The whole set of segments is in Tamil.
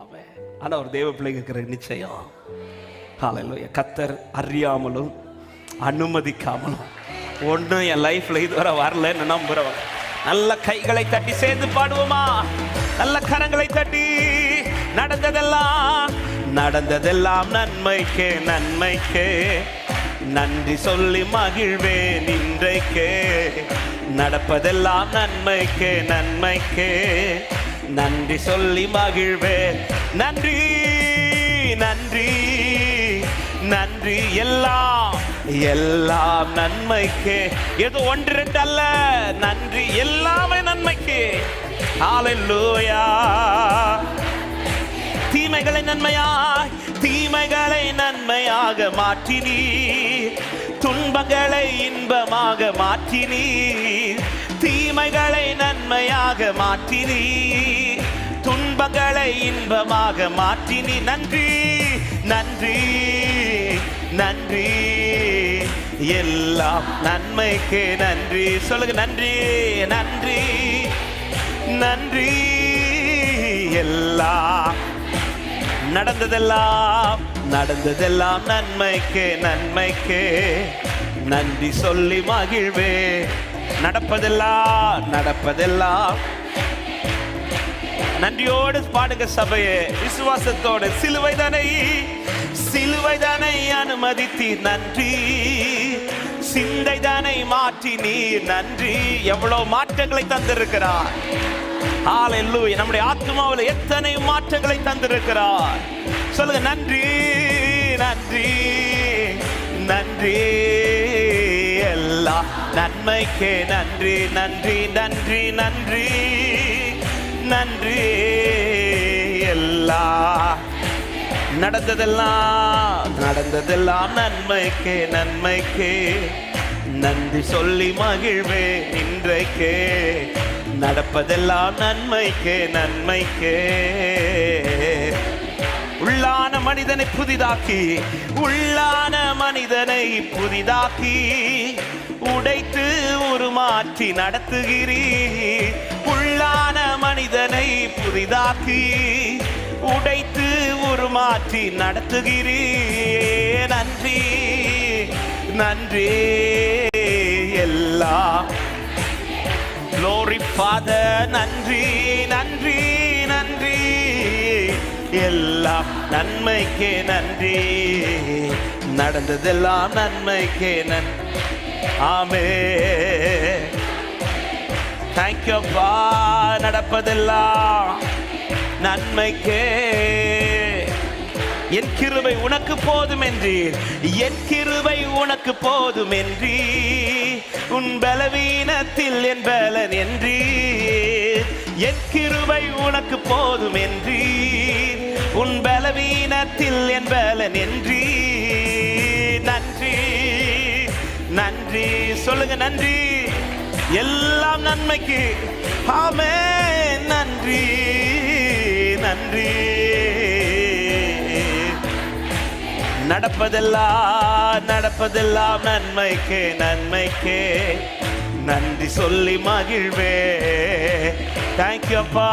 ஆமென். ஆனா ஒரு தேவ பிள்ளைங்க இருக்கிற நிச்சயம், ஹல்லேலூயா, கர்த்தர் அறியாமலும் அனுமதிக்காமலும் ஒன்றும் என் லைஃப்ல இதுவரை வரலன்னு நம்புறவங்க நல்ல கைகளை தட்டி சேர்ந்து பாடுவோமா? நல்ல கரங்களை தட்டி. நடந்ததெல்லாம் நன்மைக்கே நன்மைக்கே, நன்றி சொல்லி மகிழ்வேன் இன்றைக்கே. நடப்பதெல்லாம் நன்மைக்கே நன்மைக்கே, நன்றி சொல்லி மகிழ்வேன். நன்றி நன்றி நன்றி, எல்லாம் நன்மைக்கே. ஏதோ ஒன்று ரெண்டு அல்ல, நன்றி எல்லாமே நன்மைக்கே. ஹல்லேலூயா. தீமைகளை நன்மையாக மாற்றினீர், துன்பங்களை இன்பமாக மாற்றினீர். தீமைகளை நன்மையாக மாற்றினீர், துன்பங்களை இன்பமாக மாற்றினீர். நன்றி நன்றி நன்றி, எல்லாம் நன்மைக்கு நன்றி. சொல்லுங்க, நன்றி நன்றி நன்றி. எல்லாம் நடந்ததெல்லாம் நன்மைக்கு நன்மைக்கு, நன்றி சொல்லி மகிழ்வே. நடப்பதெல்லாம் நன்றியோடு பாடுங்க சபையே, விசுவாசத்தோடு. சிலுவை தானை அனுமதித்தீர் நன்றி, சிந்தை தானை மாற்றி நீர் நன்றி. எவ்வளவு மாற்றங்களை தந்திருக்கிறார். ஹல்லேலூயா. நம்முடைய ஆத்மாவில் எத்தனை மாற்றங்களை தந்திருக்கிறார். சொல்லுங்க, நன்றி நன்றி நன்றி. எல்லாம் நன்மைக்கே நன்றி நன்றி நன்றி நன்றி நன்றி. எல்லாம் நடந்ததெல்லாம் நன்மைக்கே நன்மைக்கே, நன்றி சொல்லி மகிழ்வே இன்றைக்கே. நடப்பதெல்லாம் நன்மைக்கே நன்மைக்கே. உள்ளான மனிதனை புதிதாக்கி உடைத்து உருமாற்றி நடத்துகிறீர். உள்ளான மனிதனை புதிதாக்கி உடைத்து உருமாற்றி நடத்துகிறீர். நன்றி நன்றி. எல்லாம் Glory Father, நன்றி நன்றி நன்றி. எல்லாம் நன்மைக்கே நன்றி, நடந்ததெல்லாம் நன்மைக்கே நன்றி. ஆமென். Thank you அப்பா. நடப்பதெல்லாம் நன்மைக்கே. என் கிருபை உனக்கு போதும் என்றீர், என் கிருபை உனக்கு போதும் என்றீர். உன் பலவீனத்தில் என் பலன் என்றீர். என் கிருபை உனக்கு போதும் என்றீர், உன் பலவீனத்தில் என் பலன் என்றீர். நன்றி நன்றி. சொல்லுங்க, நன்றி. எல்லாம் நன்மைக்கு. ஆமென். நன்றி நன்றி. நடப்பதெல்லாம் நன்மைக்கே நன்மைக்கே, நன்றி சொல்லி மகிழ்வே. தேங்க்யூ அப்பா.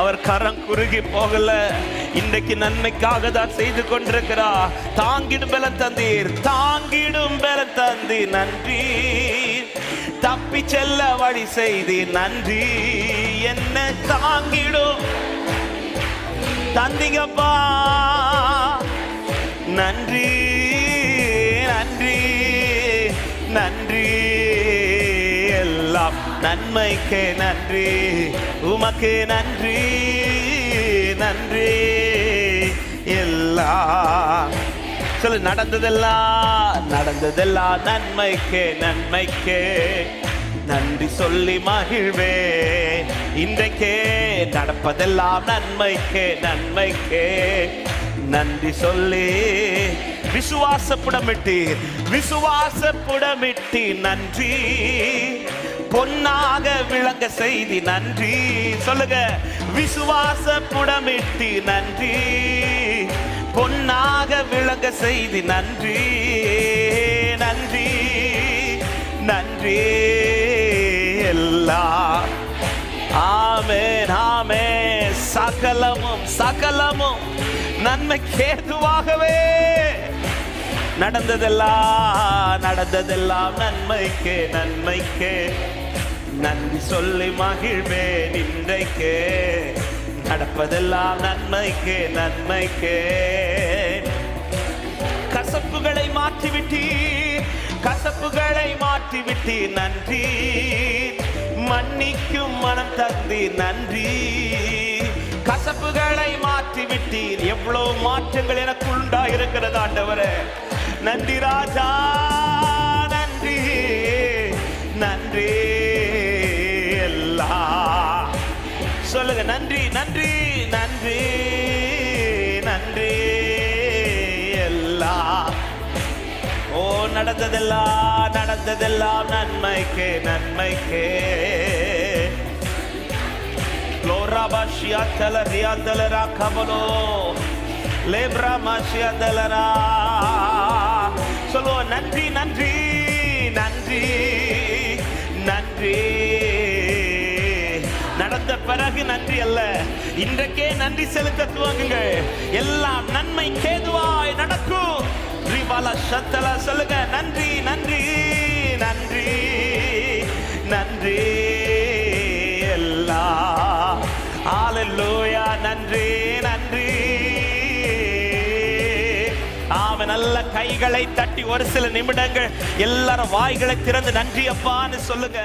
அவர் கரம் குறுகி போகல, இன்றைக்கு நன்மைக்காக தான் செய்து கொண்டிருக்கிறார். தாங்கிடும் பலம் தந்தீர், நன்றி. தப்பி செல்ல வழி செய்தீர் நன்றி. என்ன தாங்கிடும் தந்தீங்கப்பா. நன்றி நன்றி நன்றி. எல்லாம் நன்மைக்கே நன்றி, உமக்கு நன்றி நன்றி. எல்லாம் சொல்லு, நடந்ததெல்லாம் நன்மைக்கே நன்மைக்கே, நன்றி சொல்லி மகிழ்வே இன்றைக்கே. நடப்பதெல்லாம் நன்மைக்கே நன்மைக்கே, நன்றி சொல்லி விசுவாசப்புடமிட்டு நன்றி. பொன்னாக விளங்க செய்தி நன்றி. சொல்லுங்க, விசுவாசப்புடமிட்டு நன்றி, பொன்னாக விளங்க செய்தி நன்றி. நன்றி நன்றி. எல்லாம் ஆமென் ஆமென். சகலமும் சகலமும் நன்மைக்கேதுவாகவே நடந்ததெல்லாம் நன்மைக்கே நன்மைக்கே நன்றி சொல்லி மகிழ்வேன் இன்றைக்கே. நடப்பதெல்லாம் நன்மைக்கே நன்மைக்கே. கசப்புகளை மாற்றிவிட்டி நன்றி. மன்னிக்கும் மனம் தந்தி நன்றி. கசப்புகளை மாற்றிவிட்டீர். எவ்வளவு மாற்றங்கள் எனக்கு உண்டாயிருக்கிறது ஆண்டவரே. நன்றி ராஜா, நன்றி நன்றி. எல்லாம் சொல்லுங்க, நன்றி நன்றி நன்றி நன்றி. எல்லாம் ஓ நடந்ததெல்லாம் நன்மைக்கே நன்மைக்கே. சொல்லுவோம், நன்றி நன்றி நன்றி நன்றி. நடந்த பிறகு நன்றி அல்ல, இன்றைக்கே நன்றி செலுத்த துவங்குங்க. எல்லாம் நன்மைக்கேதுவாய் நடக்கும். சொல்லுங்க, நன்றி நன்றி நன்றி நன்றி. எல்லாம் ஹல்லேலூயா, நன்றி நன்றி. ஆமென். நல்ல கைகளை தட்டி ஒரு சில நிமிடங்கள் எல்லாரும் வாய்களை திறந்து நன்றி அப்பான்னு சொல்லுங்க.